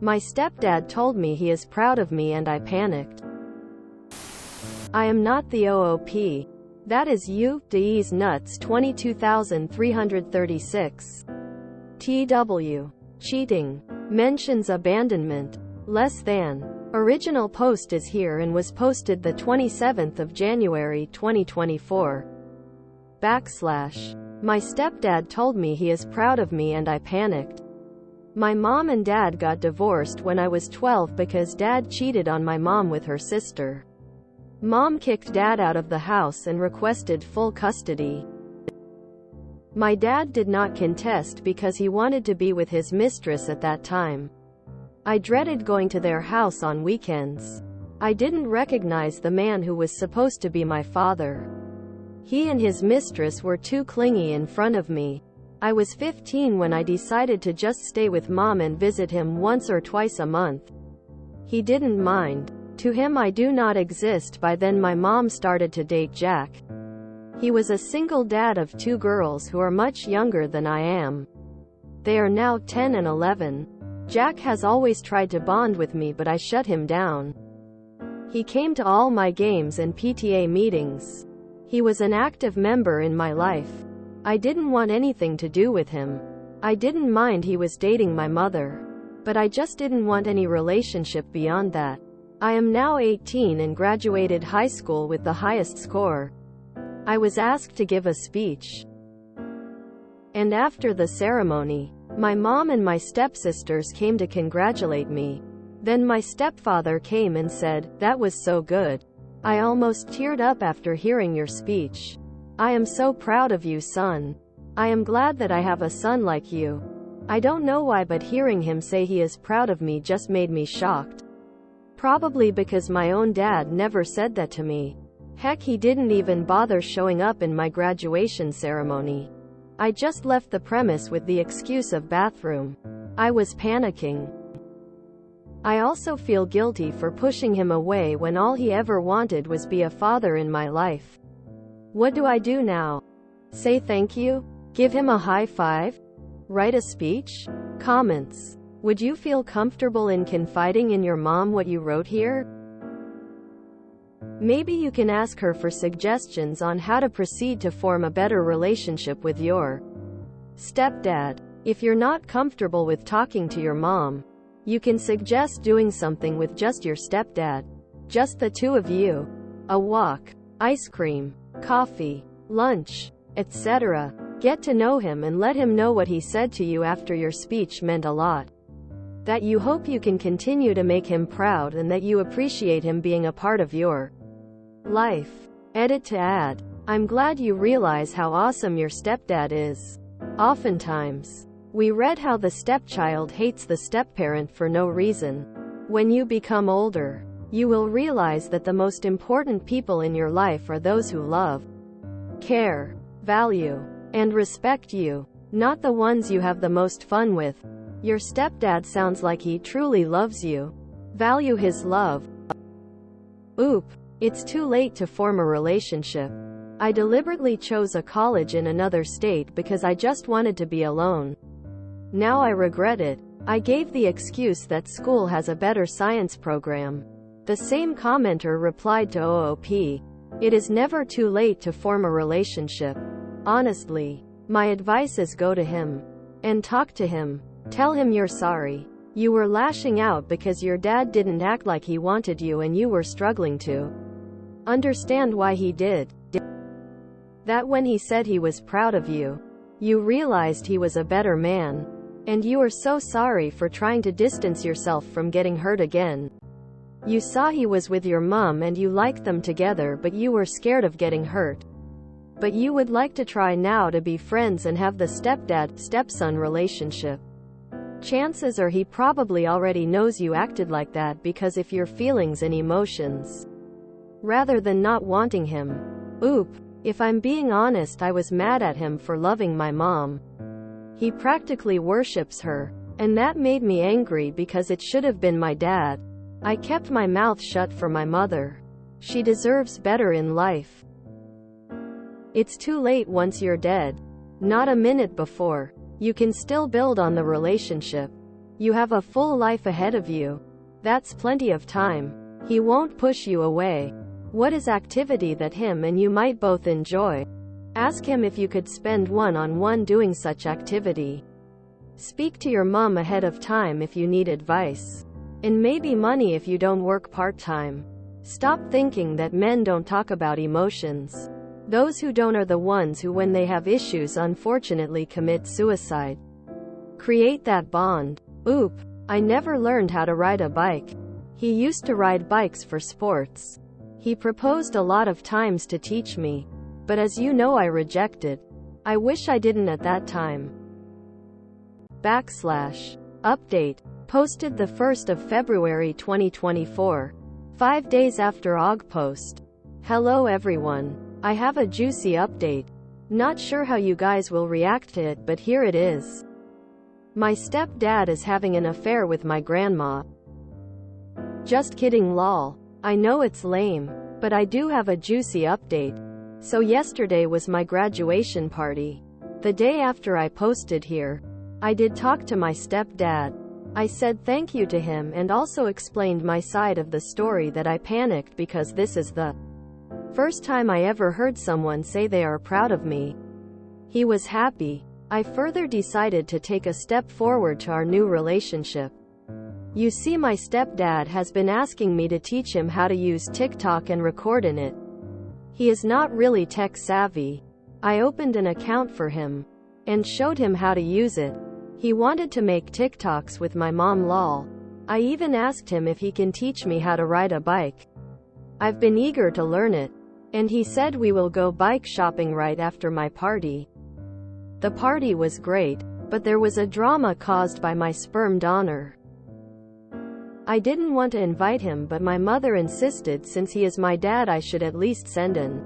My stepdad told me he is proud of me and I panicked. I am not the OOP. That is you, D's nuts 22,336. TW. Cheating. Mentions abandonment. Less than. Original post is here and was posted the 27th of January 2024. My stepdad told me he is proud of me and I panicked. My mom and dad got divorced when I was 12 because dad cheated on my mom with her sister. Mom kicked dad out of the house and requested full custody. My dad did not contest because he wanted to be with his mistress at that time. I dreaded going to their house on weekends. I didn't recognize the man who was supposed to be my father. He and his mistress were too clingy in front of me. I was 15 when I decided to just stay with mom and visit him once or twice a month. He didn't mind. To him I do not exist. By then my mom started to date Jack. He was a single dad of 2 girls who are much younger than I am. They are now 10 and 11. Jack has always tried to bond with me but I shut him down. He came to all my games and PTA meetings. He was an active member in my life. I didn't want anything to do with him. I didn't mind he was dating my mother. But I just didn't want any relationship beyond that. I am now 18 and graduated high school with the highest score. I was asked to give a speech. And after the ceremony, my mom and my stepsisters came to congratulate me. Then my stepfather came and said, "That was so good. I almost teared up after hearing your speech. I am so proud of you, son. I am glad that I have a son like you." I don't know why, but hearing him say he is proud of me just made me shocked. Probably because my own dad never said that to me. Heck, he didn't even bother showing up in my graduation ceremony. I just left the premise with the excuse of bathroom. I was panicking. I also feel guilty for pushing him away when all he ever wanted was be a father in my life. What do I do now? Say thank you? Give him a high five? Write a speech? Comments. Would you feel comfortable in confiding in your mom what you wrote here? Maybe you can ask her for suggestions on how to proceed to form a better relationship with your stepdad. If you're not comfortable with talking to your mom, you can suggest doing something with just your stepdad. Just the 2 of you. A walk, ice cream, coffee, lunch, etc. Get to know him and let him know what he said to you after your speech meant a lot. That you hope you can continue to make him proud and that you appreciate him being a part of your life. Edit to add. I'm glad you realize how awesome your stepdad is. Oftentimes, we read how the stepchild hates the stepparent for no reason. When you become older, you will realize that the most important people in your life are those who love, care, value, and respect you, not the ones you have the most fun with. Your stepdad sounds like he truly loves you. Value his love. Oop. It's too late to form a relationship. I deliberately chose a college in another state because I just wanted to be alone. Now I regret it. I gave the excuse that school has a better science program. The same commenter replied to OOP. It is never too late to form a relationship. Honestly, my advice is go to him and talk to him. Tell him you're sorry. You were lashing out because your dad didn't act like he wanted you and you were struggling to understand why he did. That when he said he was proud of you, you realized he was a better man. And you are so sorry for trying to distance yourself from getting hurt again. You saw he was with your mom and you liked them together, but you were scared of getting hurt. But you would like to try now to be friends and have the stepdad-stepson relationship. Chances are he probably already knows you acted like that because of your feelings and emotions, rather than not wanting him. Oop. If I'm being honest, I was mad at him for loving my mom. He practically worships her. And that made me angry because it should have been my dad. I kept my mouth shut for my mother. She deserves better in life. It's too late once you're dead. Not a minute before. You can still build on the relationship. You have a full life ahead of you. That's plenty of time. He won't push you away. What is activity that him and you might both enjoy? Ask him if you could spend one-on-one doing such activity. Speak to your mom ahead of time if you need advice. And maybe money if you don't work part-time. Stop thinking that men don't talk about emotions. Those who don't are the ones who, when they have issues, unfortunately commit suicide. Create that bond. Oop, I never learned how to ride a bike. He used to ride bikes for sports. He proposed a lot of times to teach me. But as you know, I rejected. I wish I didn't at that time. Update. Posted the 1st of February 2024. 5 days after OG post. Hello everyone. I have a juicy update. Not sure how you guys will react to it, but here it is. My stepdad is having an affair with my grandma. Just kidding lol. I know it's lame, but I do have a juicy update. So yesterday was my graduation party. The day after I posted here, I did talk to my stepdad. I said thank you to him and also explained my side of the story, that I panicked because this is the first time I ever heard someone say they are proud of me. He was happy. I further decided to take a step forward to our new relationship. You see, my stepdad has been asking me to teach him how to use TikTok and record in it. He is not really tech savvy. I opened an account for him and showed him how to use it. He wanted to make TikToks with my mom lol. I even asked him if he can teach me how to ride a bike. I've been eager to learn it. And he said we will go bike shopping right after my party. The party was great, but there was a drama caused by my sperm donor. I didn't want to invite him, but my mother insisted since he is my dad I should at least send an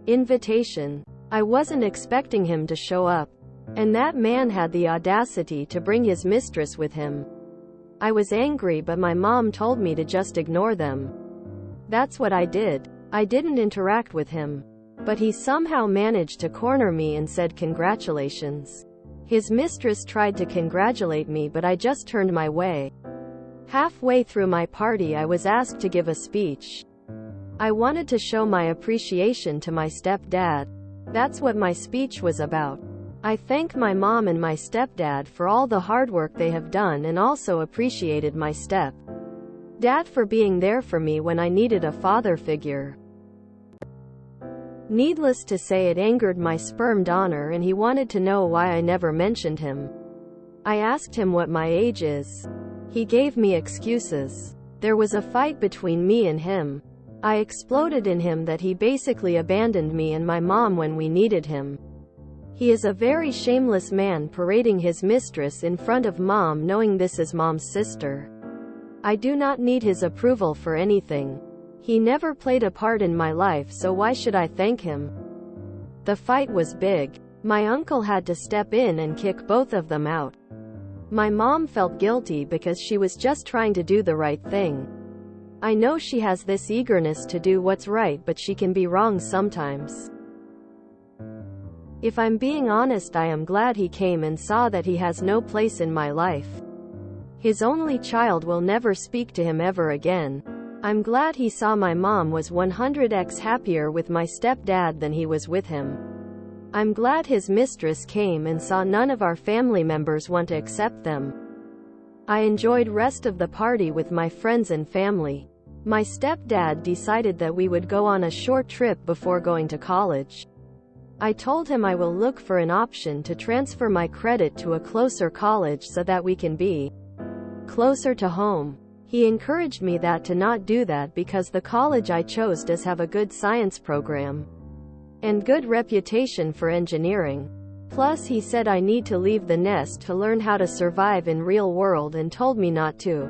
invitation. I wasn't expecting him to show up. And that man had the audacity to bring his mistress with him. I was angry, but my mom told me to just ignore them. That's what I did. I didn't interact with him. But he somehow managed to corner me and said congratulations. His mistress tried to congratulate me, but I just turned my way. Halfway through my party, I was asked to give a speech. I wanted to show my appreciation to my stepdad. That's what my speech was about. I thank my mom and my stepdad for all the hard work they have done, and also appreciated my stepdad for being there for me when I needed a father figure. Needless to say, it angered my sperm donor and he wanted to know why I never mentioned him. I asked him what my age is. He gave me excuses. There was a fight between me and him. I exploded in him that he basically abandoned me and my mom when we needed him. He is a very shameless man, parading his mistress in front of mom, knowing this is mom's sister. I do not need his approval for anything. He never played a part in my life, so why should I thank him? The fight was big. My uncle had to step in and kick both of them out. My mom felt guilty because she was just trying to do the right thing. I know she has this eagerness to do what's right, but she can be wrong sometimes. If I'm being honest, I am glad he came and saw that he has no place in my life. His only child will never speak to him ever again. I'm glad he saw my mom was 100x happier with my stepdad than he was with him. I'm glad his mistress came and saw none of our family members want to accept them. I enjoyed rest of the party with my friends and family. My stepdad decided that we would go on a short trip before going to college. I told him I will look for an option to transfer my credit to a closer college so that we can be closer to home. He encouraged me to not do that because the college I chose does have a good science program and good reputation for engineering. Plus, he said I need to leave the nest to learn how to survive in real world and told me not to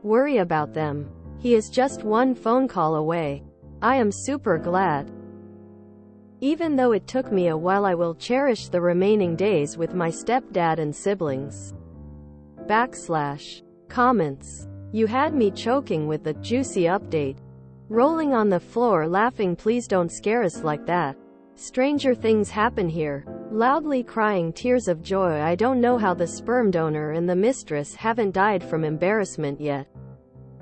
worry about them. He is just one phone call away. I am super glad. Even though it took me a while, I will cherish the remaining days with my stepdad and siblings. Comments. You had me choking with the juicy update. Rolling on the floor laughing. Please don't scare us like that. Stranger things happen here. Loudly crying tears of joy. I don't know how the sperm donor and the mistress haven't died from embarrassment yet.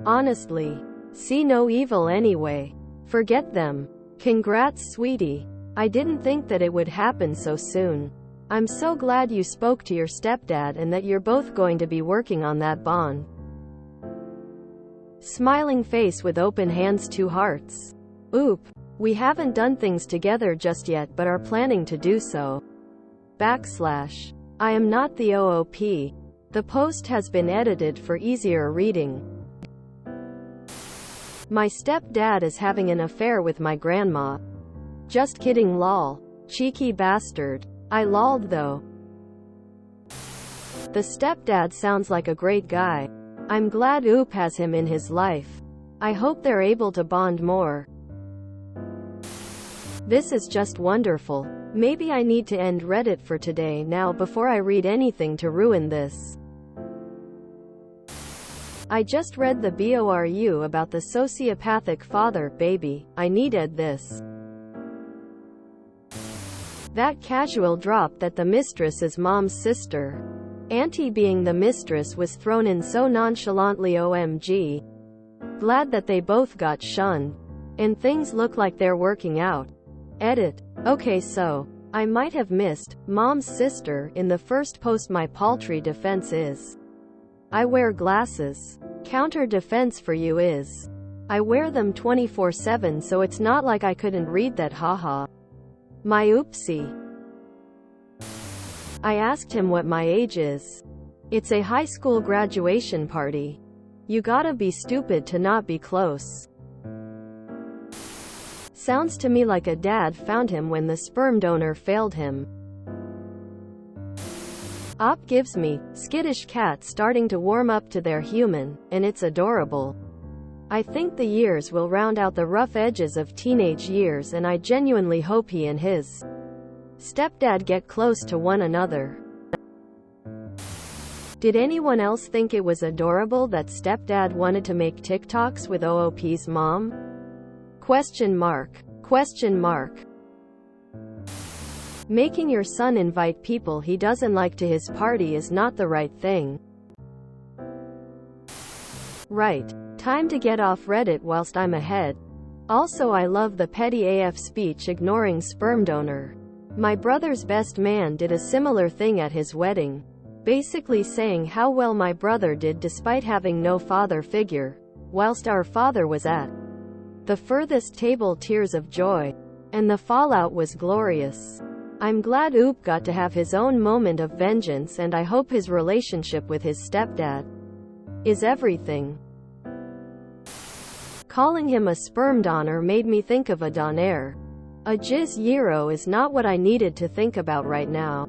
Honestly. See no evil anyway. Forget them. Congrats, sweetie. I didn't think that it would happen so soon. I'm so glad you spoke to your stepdad and that you're both going to be working on that bond. Smiling face with open hands, 2 hearts. Oop. We haven't done things together just yet but are planning to do so. / I am not the OOP. The post has been edited for easier reading. My stepdad is having an affair with my grandma. Just kidding, lol. Cheeky bastard. I lolled though. The stepdad sounds like a great guy. I'm glad Oop has him in his life. I hope they're able to bond more. This is just wonderful. Maybe I need to end Reddit for today now before I read anything to ruin this. I just read the BORU about the sociopathic father, baby. I needed this. That casual drop that the mistress is mom's sister. Auntie being the mistress was thrown in so nonchalantly. OMG. Glad that they both got shunned. And things look like they're working out. Edit. Okay, so I might have missed mom's sister in the first post. My paltry defense is I wear glasses. Counter defense for you is I wear them 24/7, so it's not like I couldn't read that, haha. My oopsie. I asked him what my age is. It's a high school graduation party. You gotta be stupid to not be close. Sounds to me like a dad found him when the sperm donor failed him. Op gives me skittish cat starting to warm up to their human, and it's adorable. I think the years will round out the rough edges of teenage years, and I genuinely hope he and his stepdad get close to one another. Did anyone else think it was adorable that stepdad wanted to make TikToks with OOP's mom? Question mark. Question mark. Making your son invite people he doesn't like to his party is not the right thing. Right. Time to get off Reddit whilst I'm ahead. Also, I love the petty AF speech ignoring sperm donor. My brother's best man did a similar thing at his wedding. Basically saying how well my brother did despite having no father figure, whilst our father was at the furthest table. Tears of joy. And the fallout was glorious. I'm glad Oop got to have his own moment of vengeance, and I hope his relationship with his stepdad is everything. Calling him a sperm donor made me think of a donaire. A jizz gyro is not what I needed to think about right now.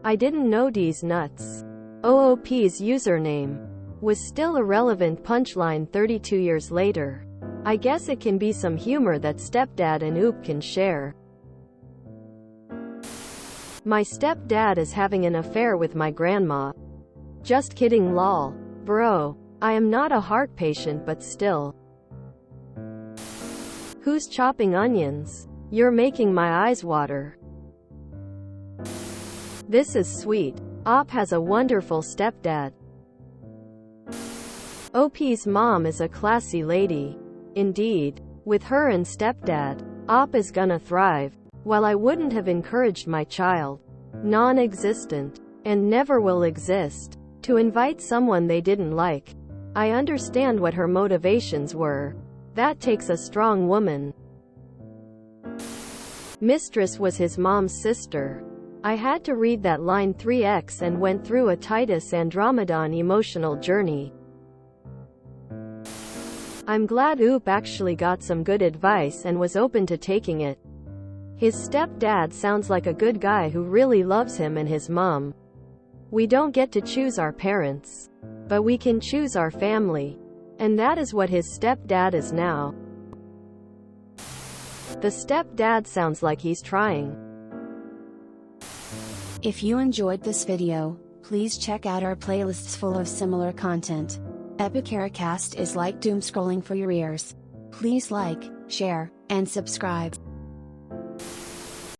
I didn't know these nuts. OOP's username was still a relevant punchline 32 years later. I guess it can be some humor that stepdad and Oop can share. My stepdad is having an affair with my grandma. Just kidding, lol. Bro. I am not a heart patient, but still. Who's chopping onions? You're making my eyes water. This is sweet. Op has a wonderful stepdad. OP's mom is a classy lady. Indeed. With her and stepdad, Op is gonna thrive. While I wouldn't have encouraged my child, non-existent, and never will exist, to invite someone they didn't like, I understand what her motivations were. That takes a strong woman. Mistress was his mom's sister. I had to read that line 3x and went through a Titus Andromedon emotional journey. I'm glad Oop actually got some good advice and was open to taking it. His stepdad sounds like a good guy who really loves him and his mom. We don't get to choose our parents, but we can choose our family. And that is what his stepdad is now. The stepdad sounds like he's trying. If you enjoyed this video, please check out our playlists full of similar content. Epicaricast is like doom scrolling for your ears. Please like, share, and subscribe.